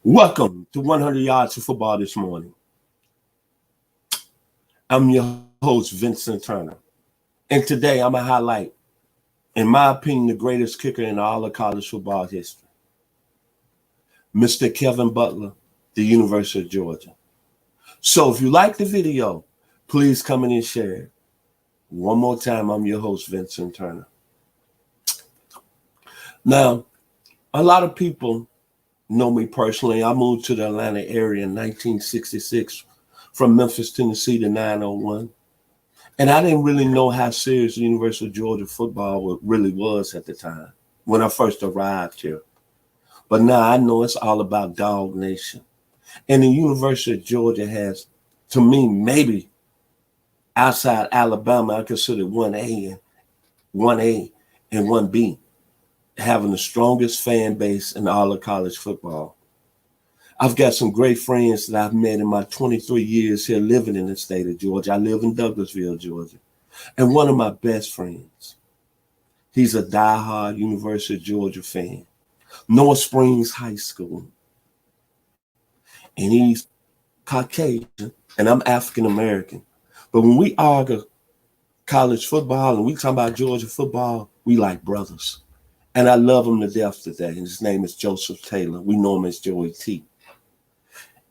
Welcome to 100 Yards of Football this morning. I'm your host, Vincent Turner. And today I'm going to highlight, in my opinion, the greatest kicker in all of college football history, Mr. Kevin Butler, the University of Georgia. So if you like the video, please come in and share it. One more time, I'm your host, Vincent Turner. Now, a lot of people know me personally. I moved to the Atlanta area in 1966 from Memphis, Tennessee to 901. And I didn't really know how serious the University of Georgia football really was at the time when I first arrived here. But now I know it's all about Dog Nation. And the University of Georgia has, to me, maybe outside Alabama, I consider 1A and 1B. Having the strongest fan base in all of college football. I've got some great friends that I've met in my 23 years here living in the state of Georgia. I live in Douglasville, Georgia. And one of my best friends, he's a diehard University of Georgia fan, North Springs High School. And he's Caucasian, and I'm African American. But when we argue college football and we talk about Georgia football, we like brothers. And I love him to death today. His name is Joseph Taylor. We know him as Joey T.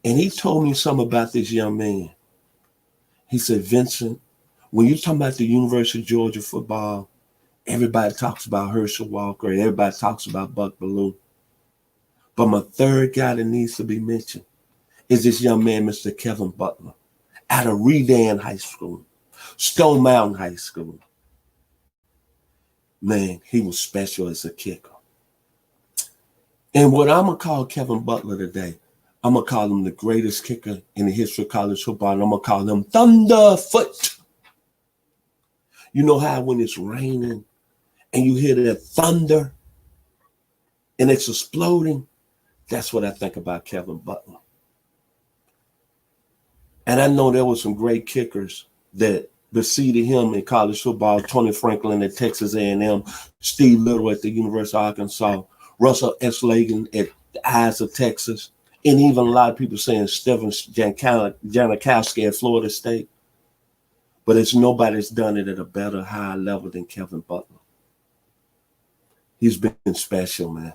And he told me something about this young man. He said, Vincent, when you're talking about the University of Georgia football, everybody talks about Herschel Walker. Everybody talks about Buck Bellew. But my third guy that needs to be mentioned is this young man, Mr. Kevin Butler, out of Redan High School, Stone Mountain High School. Man, he was special as a kicker. And what I'm going to call Kevin Butler today, I'm going to call him the greatest kicker in the history of college football. And I'm going to call him Thunderfoot. You know how when it's raining and you hear that thunder and it's exploding? That's what I think about Kevin Butler. And I know there were some great kickers that preceded him in college football. Tony Franklin at Texas A&M, Steve Little at the University of Arkansas, Russell S. Lagan at the Eyes of Texas, and even a lot of people saying Stephen Janikowski at Florida State. But it's nobody that's done it at a better, higher level than Kevin Butler. He's been special, man.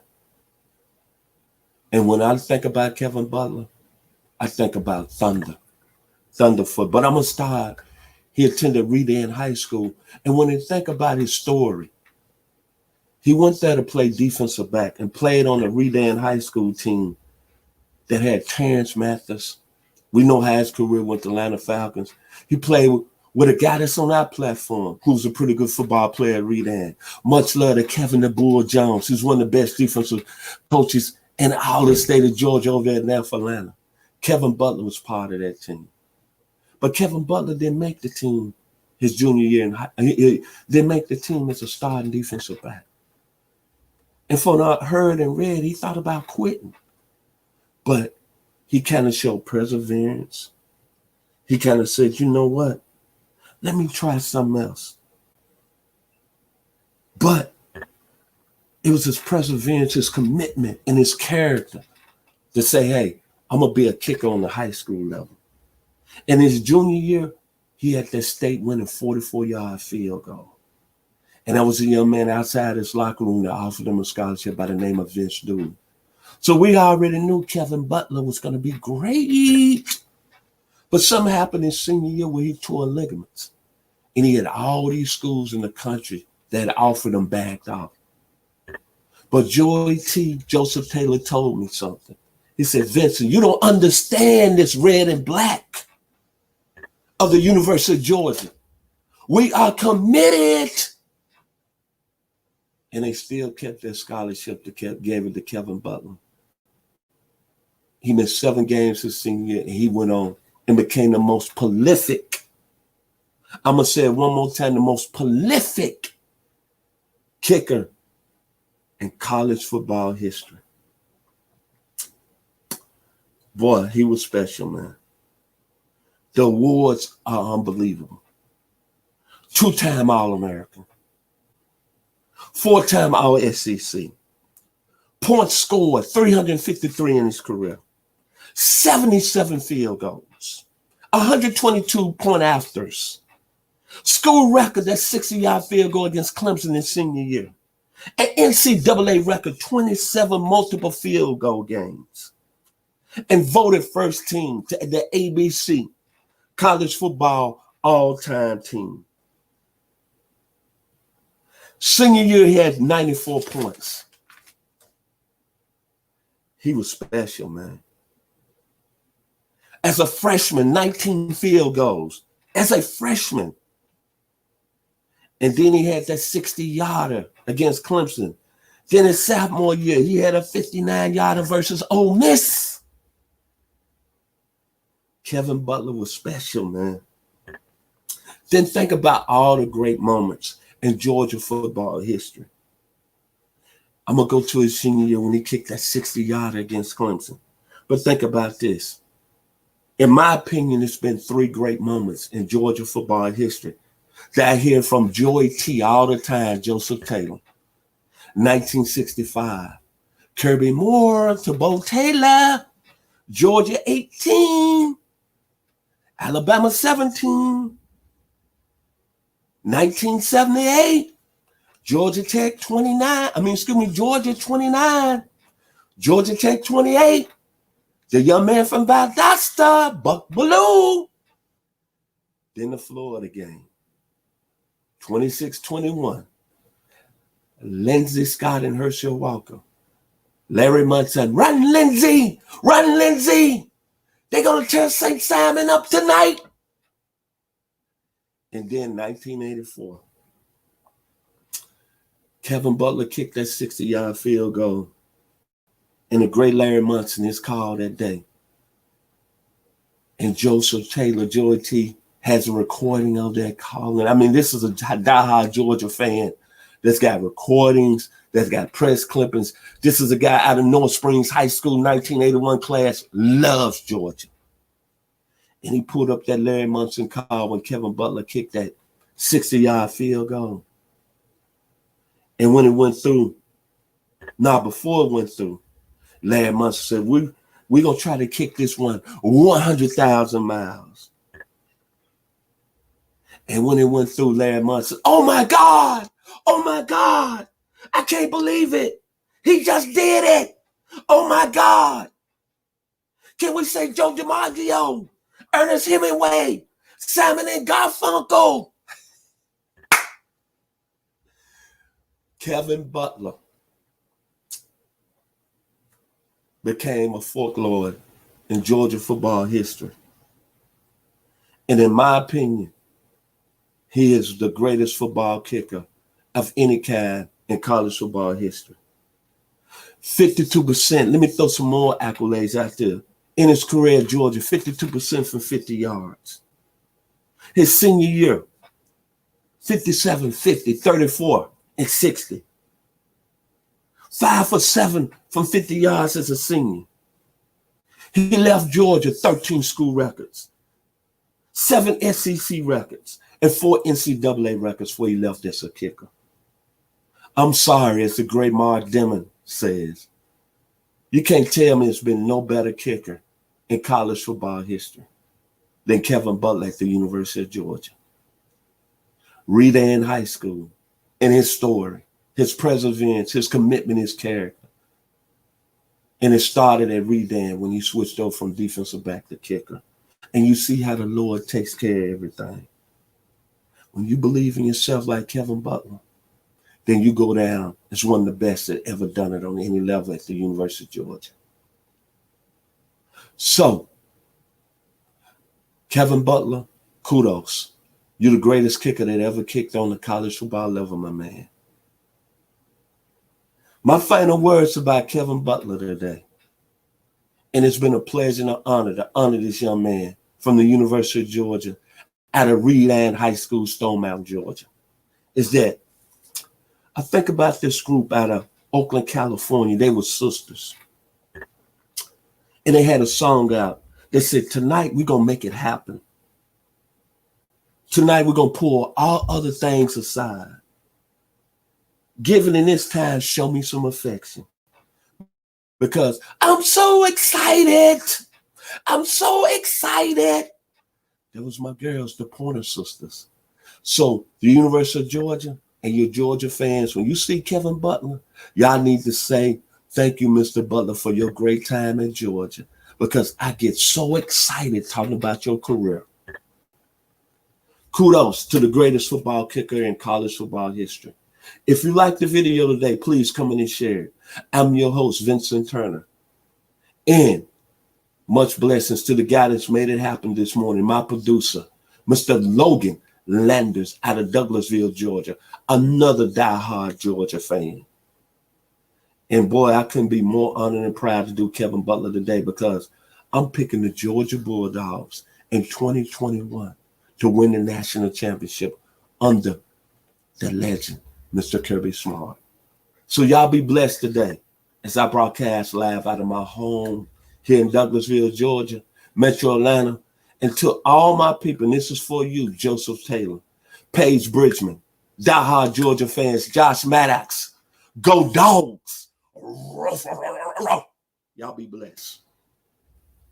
And when I think about Kevin Butler, I think about Thunderfoot. But I'm going to start. He attended Redan High School. And when you think about his story, he went there to play defensive back and played on the Redan High School team that had Terrence Mathis. We know how his career went to Atlanta Falcons. He played with a guy that's on our platform who's a pretty good football player at Redan. Much love to Kevin the Bull Jones, who's one of the best defensive coaches in all the state of Georgia over there now for Atlanta. Kevin Butler was part of that team. But Kevin Butler didn't make the team his junior year. He didn't make the team as a starting defensive back. And from what I heard and read, he thought about quitting. But he kind of showed perseverance. He kind of said, you know what? Let me try something else. But it was his perseverance, his commitment, and his character to say, hey, I'm going to be a kicker on the high school level. In his junior year, he had that state-winning 44-yard field goal. And that was a young man outside his locker room that offered him a scholarship by the name of Vince Turner. So we already knew Kevin Butler was going to be great. But something happened his senior year where he tore ligaments. And he had all these schools in the country that offered him backed off. But Joseph Taylor told me something. He said, Vincent, you don't understand this red and black of the University of Georgia. We are committed. And they still kept their scholarship, gave it to Kevin Butler. He missed 7 games his senior year, and he went on and became the most prolific. I'm going to say it one more time, the most prolific kicker in college football history. Boy, he was special, man. The awards are unbelievable. 2-time All-American. 4-time All-SEC. Points scored, 353 in his career. 77 field goals, 122 point afters. School record, that 60-yard field goal against Clemson in senior year. An NCAA record, 27 multiple field goal games. And voted first team to the ABC college football all-time team. Senior year, he had 94 points. He was special, man. As a freshman, 19 field goals. As a freshman. And then he had that 60-yarder against Clemson. Then his sophomore year, he had a 59-yarder versus Ole Miss. Kevin Butler was special, man. Then think about all the great moments in Georgia football history. I'm going to go to his senior year when he kicked that 60-yarder against Clemson. But think about this. In my opinion, it's been three great moments in Georgia football history that I hear from Joey T all the time, Joseph Taylor. 1965, Kirby Moore to Bo Taylor, Georgia 18, Alabama 17, 1978, Georgia Tech 29, Georgia 29, Georgia Tech 28, the young man from Valdosta, Buck Bellew. Then the Florida game, 26-21. Lindsey Scott and Herschel Walker. Larry Munson, run Lindsey, run Lindsey. They're going to tear St. Simon up tonight. And then 1984, Kevin Butler kicked that 60-yard field goal. And the great Larry Munson is called that day. And Joseph Taylor, Joey T, has a recording of that calling. I mean, this is a diehard Georgia fan that's got recordings, that's got press clippings. This is a guy out of North Springs High School, 1981 class, loves Georgia. And he pulled up that Larry Munson call when Kevin Butler kicked that 60-yard field goal. And when it went through, before it went through, Larry Munson said, we're going to try to kick this one 100,000 miles. And when it went through, Larry Munson, oh my God, I can't believe it. He just did it. Oh my God. Can we say Joe DiMaggio, Ernest Hemingway, Simon and Garfunkel? Kevin Butler became a folklore in Georgia football history. And in my opinion, he is the greatest football kicker of any kind in college football history. 52%. Let me throw some more accolades out there. In his career at Georgia, 52% from 50 yards. His senior year, 57, 50, 34, and 60. 5 for 7 from 50 yards as a senior. He left Georgia 13 school records, 7 SEC records, and 4 NCAA records before he left as a kicker. I'm sorry, as the great Mark Dimon says, you can't tell me there's been no better kicker in college football history than Kevin Butler at the University of Georgia. Redan High School, and his story, his perseverance, his commitment, his character. And it started at Redan when he switched over from defensive back to kicker. And you see how the Lord takes care of everything. When you believe in yourself like Kevin Butler, then you go down as one of the best that ever done it on any level at the University of Georgia. So, Kevin Butler, kudos. You're the greatest kicker that ever kicked on the college football level, my man. My final words about Kevin Butler today, and it's been a pleasure and an honor to honor this young man from the University of Georgia out of Redan High School, Stone Mountain, Georgia, is that I think about this group out of Oakland, California. They were sisters. And they had a song out. They said, tonight we're going to make it happen. Tonight we're going to pull all other things aside. Given in this time, show me some affection. Because I'm so excited I'm so excited. That was my girls, the Pointer Sisters. So the University of Georgia and your Georgia fans, when you see Kevin Butler, y'all need to say, thank you, Mr. Butler, for your great time in Georgia, because I get so excited talking about your career. Kudos to the greatest football kicker in college football history. If you like the video today, please come in and share it. I'm your host, Vincent Turner. And much blessings to the guy that's made it happen this morning, my producer, Mr. Logan Landers out of Douglasville, Georgia, another diehard Georgia fan. And boy, I couldn't be more honored and proud to do Kevin Butler today, because I'm picking the Georgia Bulldogs in 2021 to win the national championship under the legend, Mr. Kirby Smart. So y'all be blessed today as I broadcast live out of my home here in Douglasville, Georgia, Metro Atlanta. And to all my people, and this is for you, Joseph Taylor, Paige Bridgman, diehard Georgia fans, Josh Maddox, go Dogs. Y'all be blessed.